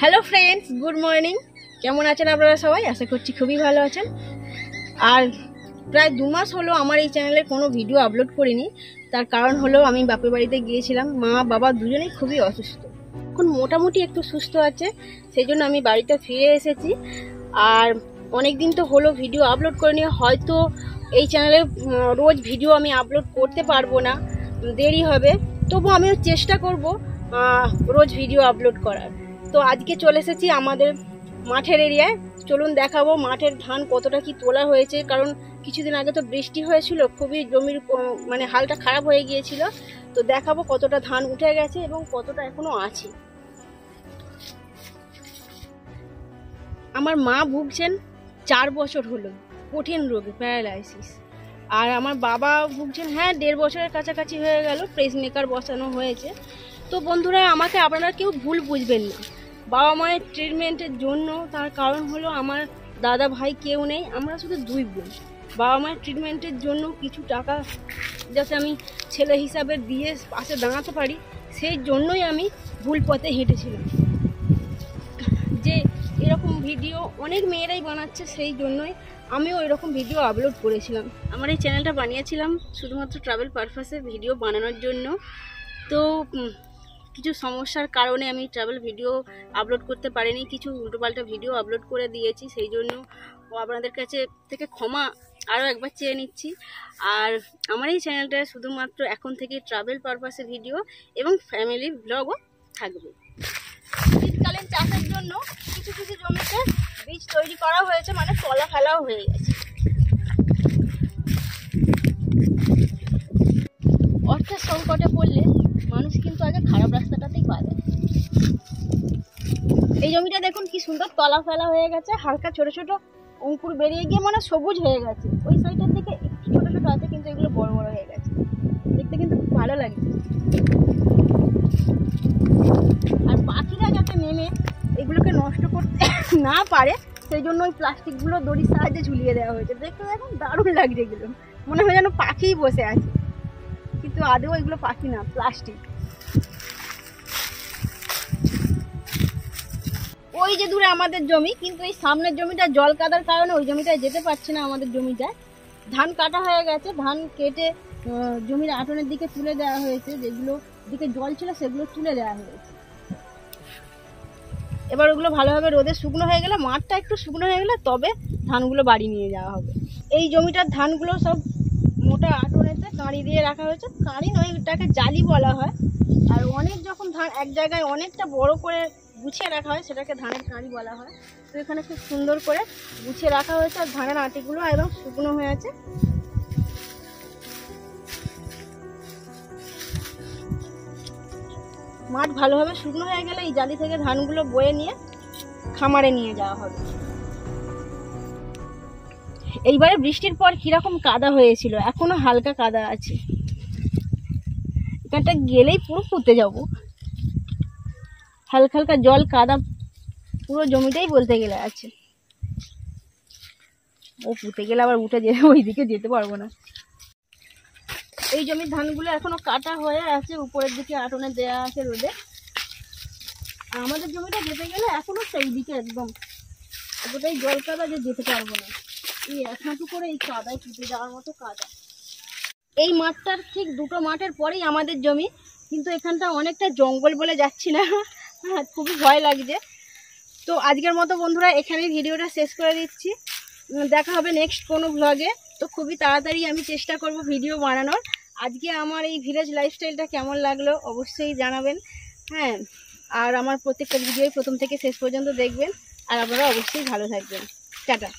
Hello friends, good morning. কেমন আছেন আপনারা সবাই? আশা করছি খুবই ভালো আছেন। আর প্রায় 2 মাস হলো আমার এই চ্যানেলে কোনো ভিডিও আপলোড করিনি। তার কারণ হলো আমি বাপের বাড়িতে গিয়েছিলাম। মা বাবা দুজনেই খুবই অসুস্থ, এখন মোটামুটি একটু সুস্থ আছে, সেই জন্য আমি বাড়িতে ফিরে এসেছি। আর অনেক দিন তো হলো ভিডিও আপলোড করিনি, হয়তো এই চ্যানেলে রোজ ভিডিও আমি আপলোড করতে পারবো না, দেরি হবে, তবু আমিও চেষ্টা করব রোজ ভিডিও আপলোড করার। তো আজকে চলে এসেছি আমাদের মাঠের এরিয়ায়। চলুন দেখাবো মাঠের ধান কতটা কি তোলা হয়েছে, কারণ কিছুদিন আগে তো বৃষ্টি হয়েছিল, খুবই জমির মানে হালটা খারাপ হয়ে গিয়েছিল। তো দেখাবো কতটা ধান উঠে গেছে এবং কতটা এখনো আছে। আমার মা ভুগছেন 4 বছর হলো কঠিন রোগে, প্যারালাইসিস। আর আমার বাবা ভুগছেন 1.5 বছরের কাছাকাছি হয়ে গেল, পেসমেকার বসানো হয়েছে। তো বন্ধুরা, আমাকে আপনারা কেউ ভুল বুঝবেন না, বাবা মায়ের ট্রিটমেন্টের জন্য, তার কারণ হলো আমার দাদা ভাই কেউ নেই, আমরা শুধু 2 বোন। বাবা মায়ের ট্রিটমেন্টের জন্য কিছু টাকা যাতে আমি ছেলে হিসাবে দিয়ে পাশে দাঁড়াতে পারি, সেই জন্যই আমি ভুল পথে হেঁটেছিলাম। যে এরকম ভিডিও অনেক মেয়েরাই বানাচ্ছে, সেই জন্যই আমিও এরকম ভিডিও আপলোড করেছিলাম। আমার এই চ্যানেলটা বানিয়েছিলাম শুধুমাত্র ট্রাভেল পারপাসে ভিডিও বানানোর জন্য। তো কিছু সমস্যার কারণে আমি ট্রাভেল ভিডিও আপলোড করতে পারিনি, কিছু উল্টোপাল্টা ভিডিও আপলোড করে দিয়েছি, সেই জন্য আপনাদের কাছে থেকে ক্ষমা আরও একবার চেয়ে নিচ্ছি। আর আমার এই চ্যানেলটা শুধুমাত্র এখন থেকে ট্রাভেল পারপাসে ভিডিও এবং ফ্যামিলি ব্লগও থাকবে। শীতকালীন চাষের জন্য কিছু কিছু জমিতে বীজ তৈরি করা হয়েছে, মানে তলা ফেলাও হয়ে গেছে। অর্থের সংকটে পড়লে মানুষ কিন্তু আগে খারাপ রাস্তাটাতেই পা দেয়। এই জমিটা দেখুন কি সুন্দর তলা ফেলা হয়ে গেছে, হালকা ছোট ছোট অঙ্কুর বেরিয়ে গিয়ে মানে সবুজ হয়ে গেছে। ওই সাইডের দিকে একটু ছোট ছোট আছে, কিন্তু এগুলো বড় বড় হয়ে গেছে, দেখতে কিন্তু খুব ভালো লাগে। আর পাখিরা যাতে নেমে এগুলোকে নষ্ট করতে না পারে, সেই জন্য ওই প্লাস্টিকগুলো দড়ির সাহায্যে ঝুলিয়ে দেওয়া হয়েছে। দেখতে দেখুন দারুণ লাগছে, এগুলো মনে হয় যেন পাখিই বসে আছে, কিন্তু আদৌ এগুলো পাখি না, প্লাস্টিক। ওই যে দূরে আমাদের জমি, কিন্তু এই সামনের জমিটা জল কাদার কারণে ওই জমিটায় যেতে পারছে না। আমাদের জমিটায় ধান কাটা হয়ে গেছে, ধান কেটে জমির আটনের দিকে তুলে দেওয়া হয়েছে, যেগুলো দিকে জল ছিল সেগুলো তুলে দেওয়া হয়েছে। এবার ওগুলো ভালোভাবে রোদে শুকনো হয়ে গেলে, মাঠটা একটু শুকনো হয়ে গেলে তবে ধানগুলো বাড়ি নিয়ে যাওয়া হবে। এই জমিটার ধানগুলো সব মোটা আটনেতে কাঁড়ি দিয়ে রাখা হয়েছে, কাঁড়ি নয়, এটাকে জালি বলা হয়। আর অনেক যখন ধান এক জায়গায় অনেকটা বড় করে গুছিয়ে রাখা হয়, সেটাকে ধানের কাঁড়ি বলা হয়। তো এখানে খুব সুন্দর করে গুছিয়ে রাখা হয়েছে, আর ধানের আটিগুলো একদম শুকনো হয়ে আছে। মাঠ ভালোভাবে শুকনো হয়ে গেলে এই জালি থেকে ধানগুলো বয়ে নিয়ে খামারে নিয়ে যাওয়া হবে। এইবারে বৃষ্টির পর কিরকম কাদা হয়েছিল, এখনো হালকা কাদা আছে, এখানটা গেলেই পুরো পুঁতে যাব। হালকা হালকা জল কাদা পুরো জমিটাই বলতে গেলে আছে। ও পুঁতে গেলে আবার উঠে যেতে, ওইদিকে যেতে পারবো না। এই জমির ধানগুলো এখনো কাটা হয়ে আছে, উপরের দিকে আটনে দেয়া আছে রোদে। আর আমাদের জমিটা যেতে গেলে এখনো সেই দিকে একদম এতটাই জল কাদা যে যেতে পারবো না। এই 1 হাঁটু করে এই কাদায় পুঁতে যাওয়ার মতো কাদা। এই মাঠটার ঠিক 2টো মাঠের পরেই আমাদের জমি, কিন্তু এখানটা অনেকটা জঙ্গল বলে যাচ্ছি না, খুবই ভয় লাগছে। তো আজকের মতো বন্ধুরা এখানেই ভিডিওটা শেষ করে দিচ্ছি, দেখা হবে নেক্সট কোনো ভ্লগে। তো খুবই তাড়াতাড়ি আমি চেষ্টা করব ভিডিও বানানোর। আজকে আমার এই ভিলেজ লাইফস্টাইলটা কেমন লাগলো অবশ্যই জানাবেন, হ্যাঁ। আর আমার প্রত্যেকটা ভিডিওই প্রথম থেকে শেষ পর্যন্ত দেখবেন, আর আপনারা অবশ্যই ভালো থাকবেন। টাটা।